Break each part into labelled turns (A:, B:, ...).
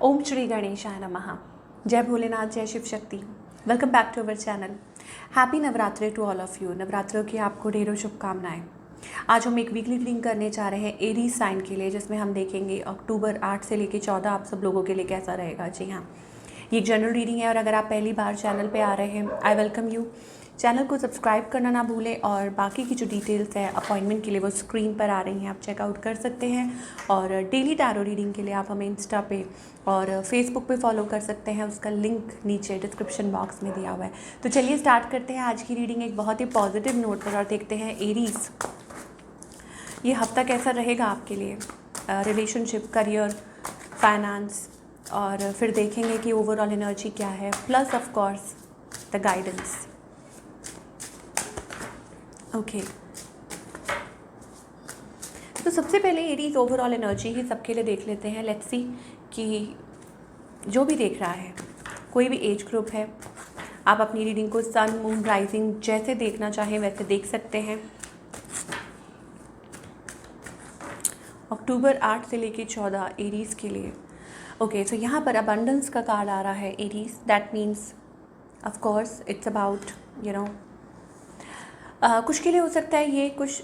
A: ओम श्री गणेशाय नमः। जय भोलेनाथ, जय Shiv Shakti. Welcome back to our channel. Happy Navratri to all of you. नवरात्रों की आपको ढेरों शुभकामनाएं। आज हम एक वीकली रीडिंग करने जा रहे हैं एरीज साइन के लिए, जिसमें हम देखेंगे अक्टूबर 8 से लेकर 14 आप सब लोगों के लिए कैसा रहेगा। जी हाँ, ये एक जनरल रीडिंग है और अगर आप पहली बार चैनल पे आ रहे हैं, आई वेलकम यू। चैनल को सब्सक्राइब करना ना भूलें और बाकी की जो डिटेल्स है अपॉइंटमेंट के लिए वो स्क्रीन पर आ रही हैं, आप चेकआउट कर सकते हैं। और डेली टैरो रीडिंग के लिए आप हमें इंस्टा पे और फेसबुक पे फॉलो कर सकते हैं, उसका लिंक नीचे डिस्क्रिप्शन बॉक्स में दिया हुआ है। तो चलिए स्टार्ट करते हैं आज की रीडिंग एक बहुत ही पॉजिटिव नोट पर और देखते हैं एरीज ये हफ्ता कैसा रहेगा आपके लिए, रिलेशनशिप, करियर, फाइनेंस, और फिर देखेंगे कि ओवरऑल एनर्जी क्या है, plus of course the guidance. Okay, तो सबसे पहले एरीज ओवरऑल एनर्जी ही सबके लिए देख लेते हैं। लेट्स सी कि जो भी देख रहा है, कोई भी एज ग्रुप है, आप अपनी रीडिंग को सन, मून, राइजिंग जैसे देखना चाहें वैसे देख सकते हैं। अक्टूबर 8 से लेकर 14 एरीज के लिए। ओके, सो यहाँ पर अबंडेंस का कार्ड आ रहा है Aries. That means of course it's about कुछ के लिए हो सकता है ये कुछ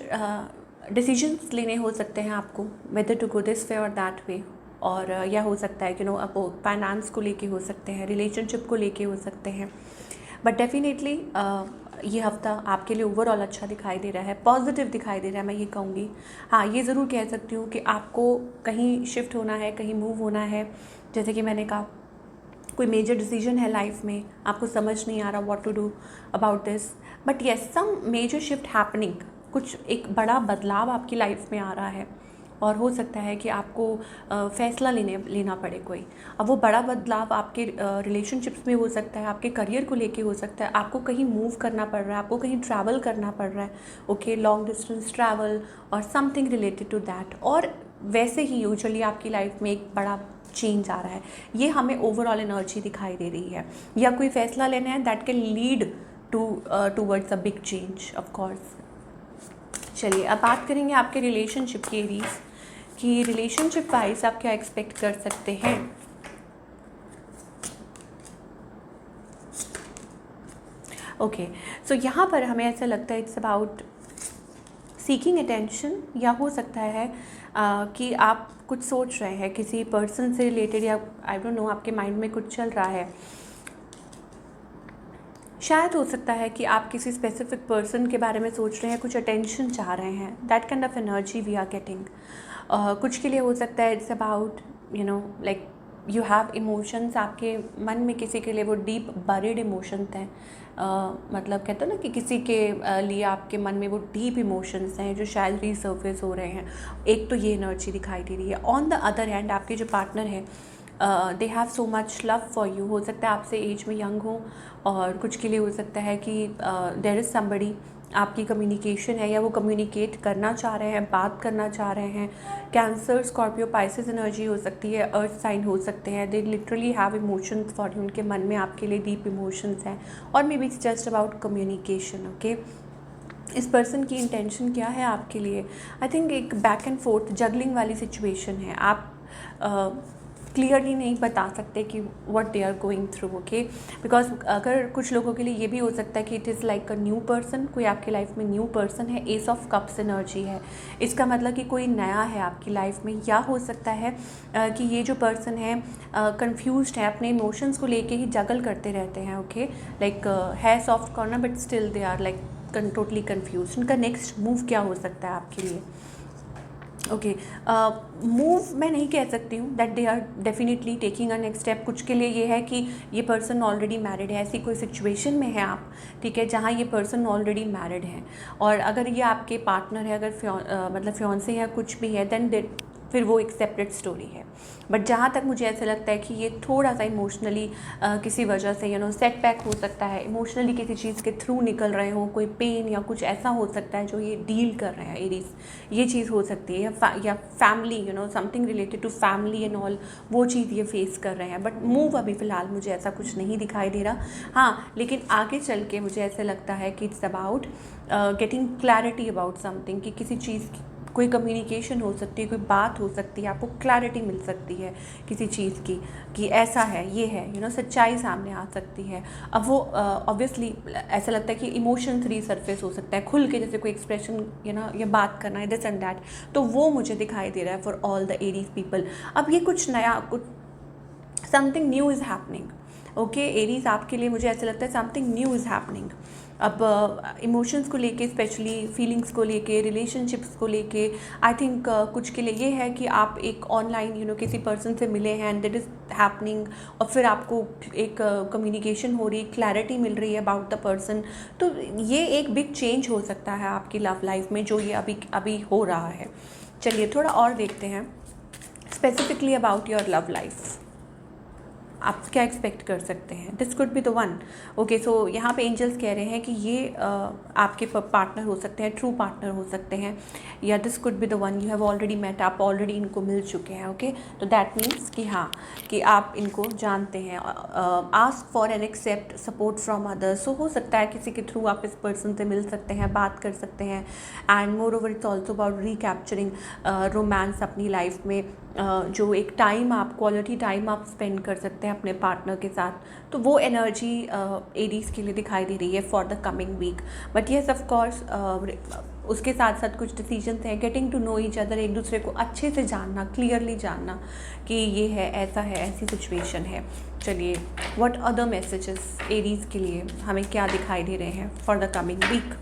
A: डिसीजंस लेने हो सकते हैं आपको, whether to go this way और दैट वे। और या हो सकता है अब फाइनेंस को लेके हो सकते हैं, रिलेशनशिप को लेके हो सकते हैं। बट डेफिनेटली ये हफ्ता आपके लिए ओवरऑल अच्छा दिखाई दे रहा है, पॉजिटिव दिखाई दे रहा है, मैं ये कहूँगी। हाँ, ये ज़रूर कह सकती हूँ कि आपको कहीं शिफ्ट होना है, कहीं मूव होना है। जैसे कि मैंने कहा, कोई मेजर डिसीजन है लाइफ में, आपको समझ नहीं आ रहा what to do about this, but yes some major shift happening, कुछ एक बड़ा बदलाव आपकी लाइफ में आ रहा है। और हो सकता है कि आपको फैसला लेना पड़े कोई। अब वो बड़ा बदलाव आपके रिलेशनशिप्स में हो सकता है, आपके करियर को लेके हो सकता है, आपको कहीं मूव करना पड़ रहा है, आपको कहीं ट्रैवल करना पड़ रहा है। ओके, लॉन्ग डिस्टेंस ट्रैवल और समथिंग रिलेटेड टू दैट। और वैसे ही यूजुअली आपकी लाइफ में एक बड़ा चेंज आ रहा है, ये हमें ओवरऑल एनर्जी दिखाई दे रही है। या कोई फैसला लेना है that can lead towards a big change of course. चलिए अब बात करेंगे आपके रिलेशनशिप की एरीज कि रिलेशनशिप वाइज आप क्या एक्सपेक्ट कर सकते हैं। ओके, सो यहाँ पर हमें ऐसा लगता है इट्स अबाउट सीकिंग अटेंशन, या हो सकता है कि आप कुछ सोच रहे हैं किसी पर्सन से रिलेटेड, या आई डोंट नो आपके माइंड में कुछ चल रहा है। शायद हो सकता है कि आप किसी स्पेसिफिक पर्सन के बारे में सोच रहे हैं, कुछ अटेंशन चाह रहे हैं। That kind of energy we are getting. कुछ के लिए हो सकता है it's about like you have emotions, आपके मन में किसी के लिए वो डीप बरीड इमोशंस हैं। मतलब कहते हैं ना कि किसी के लिए आपके मन में वो डीप इमोशंस हैं जो शायद रीसर्फेस हो रहे हैं। एक तो ये एनर्जी दिखाई दे रही है। ऑन द अदर हैंड आपके जो पार्टनर है they have so much love for you. हो सकता है आपसे एज में यंग हो, और कुछ के लिए हो सकता है कि देयर इज़ समबडी, आपकी कम्युनिकेशन है या वो कम्युनिकेट करना चाह रहे हैं, बात करना चाह रहे हैं। कैंसर, स्कॉर्पियो, पाइसेस एनर्जी हो सकती है, अर्थ साइन हो सकते हैं। They literally have emotions for you, उनके मन में आपके लिए डीप इमोशंस हैं। और maybe it's just about communication. Okay, इस पर्सन की इंटेंशन क्या है आपके लिए? आई थिंक एक बैक एंड फोर्थ जगलिंग वाली सिचुएशन है। आप क्लियरली नहीं बता सकते कि what they are going through. Okay, because अगर कुछ लोगों के लिए ये भी हो सकता है कि it is like a new person, कोई आपकी लाइफ में न्यू पर्सन है। एस ऑफ कप्स एनर्जी है, इसका मतलब कि कोई नया है आपकी लाइफ में। या हो सकता है कि ये जो पर्सन है कंफ्यूज्ड है, अपने इमोशंस को लेके ही जगल करते रहते हैं। ओके, लाइक है soft corner but still they are like totally confuse. उनका नेक्स्ट मूव क्या हो सकता है आपके लिए? ओके, मूव मैं नहीं कह सकती हूँ that they are definitely taking a next step. कुछ के लिए ये है कि ये पर्सन ऑलरेडी मैरिड है, ऐसी कोई सिचुएशन में है आप, ठीक है, जहाँ ये पर्सन ऑलरेडी मैरिड है। और अगर ये आपके पार्टनर है, अगर मतलब फियांसे या कुछ भी है, देन फिर वो एक सेपरेट स्टोरी है। बट जहाँ तक मुझे ऐसा लगता है कि ये थोड़ा सा इमोशनली किसी वजह से सेटबैक हो सकता है, इमोशनली किसी चीज़ के थ्रू निकल रहे हो, कोई पेन या कुछ ऐसा हो सकता है जो ये डील कर रहे हैं एरीज। ये चीज़ हो सकती है, या family something related to family and all, वो चीज़ ये फेस कर रहे हैं। बट मूव अभी फ़िलहाल मुझे ऐसा कुछ नहीं दिखाई दे रहा। हाँ, लेकिन आगे चल के मुझे ऐसा लगता है कि it's about getting clarity about something, कि किसी चीज़ कोई कम्युनिकेशन हो सकती है, कोई बात हो सकती है, आपको क्लैरिटी मिल सकती है किसी चीज़ की कि ऐसा है, ये है, सच्चाई सामने आ सकती है। अब वो ऑब्वियसली ऐसा लगता है कि इमोशंस रीसर्फेस हो सकता है, खुल के जैसे कोई एक्सप्रेशन ये बात करना है, दिस एंड दैट, तो वो मुझे दिखाई दे रहा है for all the Aries people. अब ये कुछ नया, कुछ something new is happening, okay Aries, आपके लिए मुझे ऐसा लगता है समथिंग न्यू इज़ हैपनिंग। अब इमोशंस को लेके, स्पेशली फीलिंग्स को लेके, रिलेशनशिप्स को लेके, आई थिंक कुछ के लिए ये है कि आप एक ऑनलाइन किसी पर्सन से मिले हैं एंड दैट इज़ हैपनिंग, और फिर आपको एक कम्युनिकेशन हो रही है, क्लैरिटी मिल रही है अबाउट द पर्सन। तो ये एक बिग चेंज हो सकता है आपकी लव लाइफ में, जो ये अभी हो रहा है। चलिए थोड़ा और देखते हैं specifically about your love life, आप क्या एक्सपेक्ट कर सकते हैं। This could be the one, okay. So यहाँ पे एंजल्स कह रहे हैं कि ये आपके पार्टनर हो सकते हैं, ट्रू पार्टनर हो सकते हैं, या this could be the one you have already met, आप ऑलरेडी इनको मिल चुके हैं, ओके। तो दैट मीन्स कि हाँ, कि आप इनको जानते हैं। Ask for and accept support from others, so हो सकता है किसी के थ्रू आप इस पर्सन से मिल सकते हैं, बात कर सकते हैं। And moreover it's also about recapturing romance अपनी लाइफ में, जो एक टाइम आप, क्वालिटी टाइम आप स्पेंड कर सकते हैं अपने पार्टनर के साथ, तो वो एनर्जी एरीज के लिए दिखाई दे रही है for the coming week. But yes of course उसके साथ साथ कुछ डिसीजंस हैं, getting to know each other, एक दूसरे को अच्छे से जानना, क्लियरली जानना कि ये है, ऐसा है, ऐसी सिचुएशन है। चलिए व्हाट अदर मैसेजेस एरीज के लिए हमें क्या दिखाई दे रहे हैं फॉर द कमिंग वीक,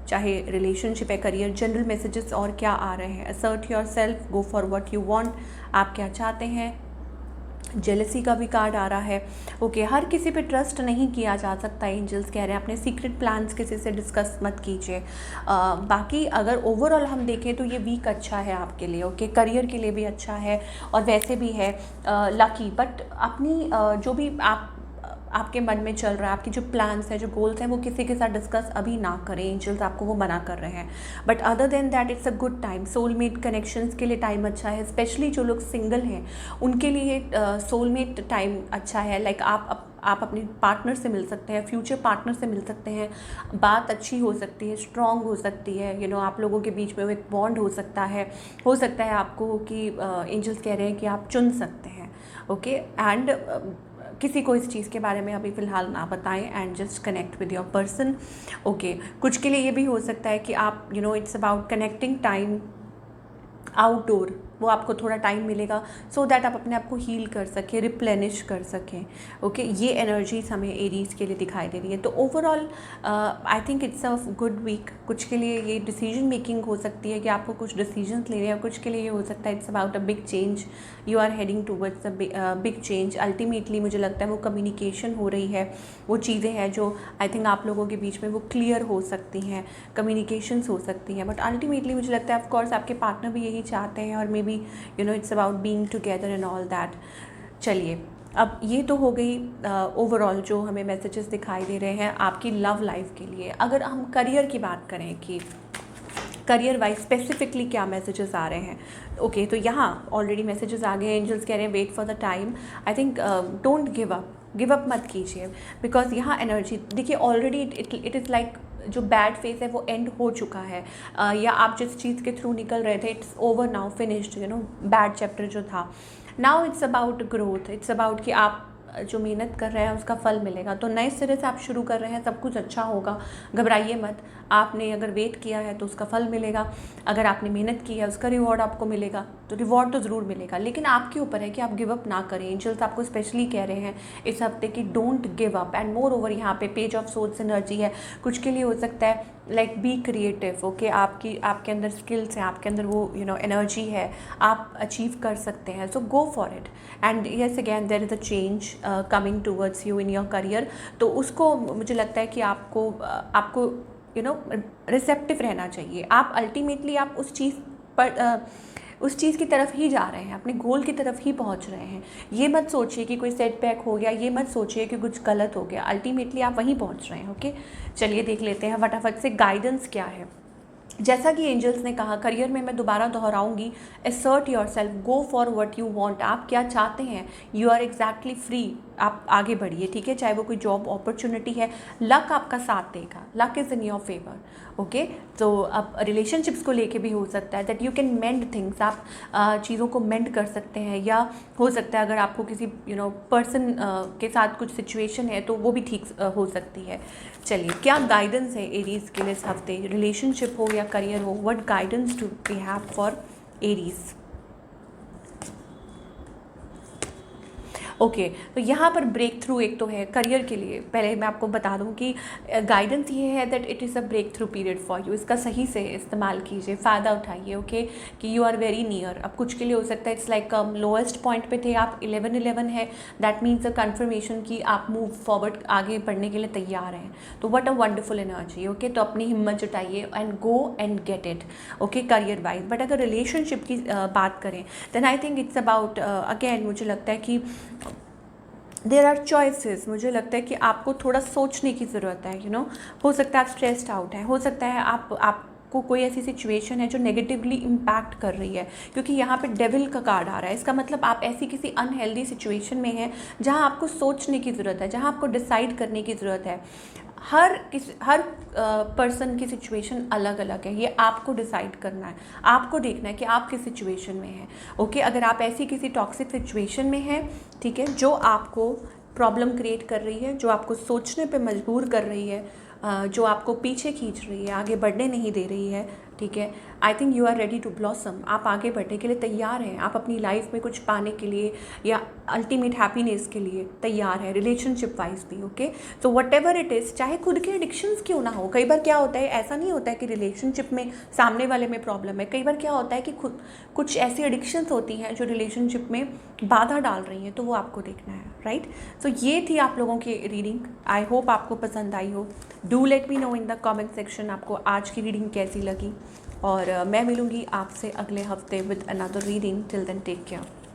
A: चाहे रिलेशनशिप है, करियर, जनरल मैसेजेस और क्या आ रहे हैं। Assert yourself, go for what you want, आप क्या चाहते हैं। जेलसी का भी कार्ड आ रहा है, ओके। हर किसी पे ट्रस्ट नहीं किया जा सकता, एंजल्स कह रहे हैं अपने सीक्रेट प्लान्स किसी से डिस्कस मत कीजिए। बाकी अगर ओवरऑल हम देखें तो ये वीक अच्छा है आपके लिए, ओके। करियर के लिए भी अच्छा है और वैसे भी है लकी। बट अपनी जो भी आपके मन में चल रहा है, आपकी जो प्लान्स हैं, जो गोल्स हैं, वो किसी के साथ डिस्कस अभी ना करें, एंजल्स आपको वो मना कर रहे हैं। But other than that it's a good time, soulmate connections के लिए टाइम अच्छा है, स्पेशली जो लोग सिंगल हैं उनके लिए सोलमेट टाइम अच्छा है। लाइक आप अपने पार्टनर से मिल सकते हैं, फ्यूचर पार्टनर से मिल सकते हैं, बात अच्छी हो सकती है, स्ट्रॉन्ग हो सकती है, आप लोगों के बीच में वो एक बॉन्ड हो सकता है आपको कि एंजल्स कह रहे हैं कि आप चुन सकते हैं, ओके। एंड किसी को इस चीज़ के बारे में अभी फ़िलहाल ना बताएं and just connect with your person, okay. कुछ के लिए ये भी हो सकता है कि आप it's about connecting time outdoor, वो आपको थोड़ा टाइम मिलेगा सो दैट आप अपने आप को हील कर सकें, रिप्लेनिश कर सकें, ओके। ये एनर्जीज हमें एरीज के लिए दिखाई दे रही है। तो overall I think it's a good week. कुछ के लिए ये डिसीजन मेकिंग हो सकती है कि आपको कुछ डिसीजंस लेने हैं, कुछ के लिए ये हो सकता है it's about a big change, you are heading towards a big change. Ultimately मुझे लगता है वो कम्युनिकेशन हो रही है, वो चीज़ें हैं जो आई थिंक आप लोगों के बीच में वो क्लियर हो सकती हैं, कम्युनिकेशंस हो सकती हैं। बट अल्टीमेटली मुझे लगता है ऑफकोर्स आपके पार्टनर भी यही चाहते हैं और maybe it's about being together and all that. चलिए अब ये तो हो गई ओवरऑल जो हमें मैसेजेस दिखाई दे रहे हैं आपकी लव लाइफ के लिए। अगर हम करियर की बात करें कि करियर वाइज स्पेसिफिकली क्या मैसेजेस आ रहे हैं, ओके। तो यहाँ ऑलरेडी मैसेजेस आ गए हैं, एंजल्स कह रहे हैं wait for the time. I think don't give up मत कीजिए, बिकॉज यहाँ एनर्जी देखिए ऑलरेडी इट इज़ लाइक जो बैड फेज है वो एंड हो चुका है, या आप जिस चीज़ के थ्रू निकल रहे थे it's over now, finished, bad chapter जो था। Now it's about growth, it's about कि आप जो मेहनत कर रहे हैं उसका फल मिलेगा। तो नए सिरे से आप शुरू कर रहे हैं, सब कुछ अच्छा होगा, घबराइए मत। आपने अगर वेट किया है तो उसका फल मिलेगा, अगर आपने मेहनत की है उसका रिवॉर्ड आपको मिलेगा, तो रिवॉर्ड तो ज़रूर मिलेगा, लेकिन आपके ऊपर है कि आप गिव अप ना करें। एंजल्स आपको स्पेशली कह रहे हैं इस हफ्ते कि don't give up. And more over यहाँ पे पेज ऑफ सोर्ड्स एनर्जी है, कुछ के लिए हो सकता है लाइक बी क्रिएटिव, ओके। आपके अंदर स्किल्स हैं, आपके अंदर वो एनर्जी है, आप अचीव कर सकते हैं, so go for it. And yes again there is a change coming towards you in your career, तो उसको मुझे लगता है कि आपको रिसेप्टिव रहना चाहिए। आप अल्टीमेटली आप उस चीज़ की तरफ ही जा रहे हैं, अपने गोल की तरफ ही पहुंच रहे हैं। ये मत सोचिए कि कोई सेटबैक हो गया, ये मत सोचिए कि कुछ गलत हो गया, अल्टीमेटली आप वहीं पहुंच रहे हैं, ओके। चलिए देख लेते हैं फटाफट से गाइडेंस क्या है। जैसा कि एंजल्स ने कहा, करियर में मैं दोबारा दोहराऊंगी, assert yourself, go for what you want, आप क्या चाहते हैं, यू आर एग्जैक्टली फ्री आप आगे बढ़िए, ठीक है, चाहे वो कोई जॉब अपॉर्चुनिटी है, लक आपका साथ देगा, luck is in your favour, okay. तो अब रिलेशनशिप्स को लेके भी हो सकता है that you can mend things, आप चीज़ों को मेंड कर सकते हैं, या हो सकता है अगर आपको किसी पर्सन के साथ कुछ सिचुएशन है तो वो भी ठीक हो सकती है। चलिए, क्या गाइडेंस है एरीज के लिए इस हफ्ते, रिलेशनशिप हो या करियर हो, what guidance do we have for Aries? Okay तो यहाँ पर ब्रेक थ्रू एक तो है करियर के लिए। पहले मैं आपको बता दूँ कि गाइडेंस ये है that it is a breakthrough period for you. इसका सही से इस्तेमाल कीजिए, फ़ायदा उठाइए, ओके, कि यू आर वेरी नियर। अब कुछ के लिए हो सकता है इट्स लाइक लोएस्ट पॉइंट पे थे आप, 11-11 है, दैट मीन्स अ कन्फर्मेशन कि आप मूव फॉरवर्ड आगे बढ़ने के लिए तैयार हैं। तो what a wonderful energy, okay. तो अपनी हिम्मत जुटाइए and go and get it, okay, career wise. But अगर रिलेशनशिप की बात करें then I think it's about again, मुझे लगता है कि देर आर चॉइसेस। मुझे लगता है कि आपको थोड़ा सोचने की ज़रूरत है, हो सकता है आप स्ट्रेस्ड आउट हैं, हो सकता है आपको कोई ऐसी सिचुएशन है जो नेगेटिवली इम्पैक्ट कर रही है, क्योंकि यहाँ पे डेविल का कार्ड आ रहा है। इसका मतलब आप ऐसी किसी अनहेल्दी सिचुएशन में हैं जहाँ आपको सोचने की ज़रूरत है, जहाँ आपको डिसाइड करने की ज़रूरत है। हर पर्सन की सिचुएशन अलग अलग है, ये आपको डिसाइड करना है, आपको देखना है कि आप किस सिचुएशन में हैं, ओके। अगर आप ऐसी किसी टॉक्सिक सिचुएशन में हैं, ठीक है, जो आपको प्रॉब्लम क्रिएट कर रही है, जो आपको सोचने पे मजबूर कर रही है, जो आपको पीछे खींच रही है, आगे बढ़ने नहीं दे रही है, ठीक है, I think you are ready to blossom. आप आगे बढ़ने के लिए तैयार हैं, आप अपनी लाइफ में कुछ पाने के लिए या अल्टीमेट हैप्पीनेस के लिए तैयार है, रिलेशनशिप वाइज भी, ओके। तो वट एवर इट इज़, चाहे खुद के एडिक्शंस क्यों ना हो। कई बार क्या होता है, ऐसा नहीं होता है कि रिलेशनशिप में सामने वाले में प्रॉब्लम है, कई बार क्या होता है कि खुद कुछ ऐसी एडिक्शंस होती हैं जो रिलेशनशिप में बाधा डाल रही हैं, तो वो आपको देखना है, राइट। तो ये थी आप लोगों की रीडिंग, आई होप आपको पसंद आई हो। Do let me know in the comment section आपको आज की रीडिंग कैसी लगी, और मैं मिलूँगी आपसे अगले हफ्ते with another reading. Till then take care.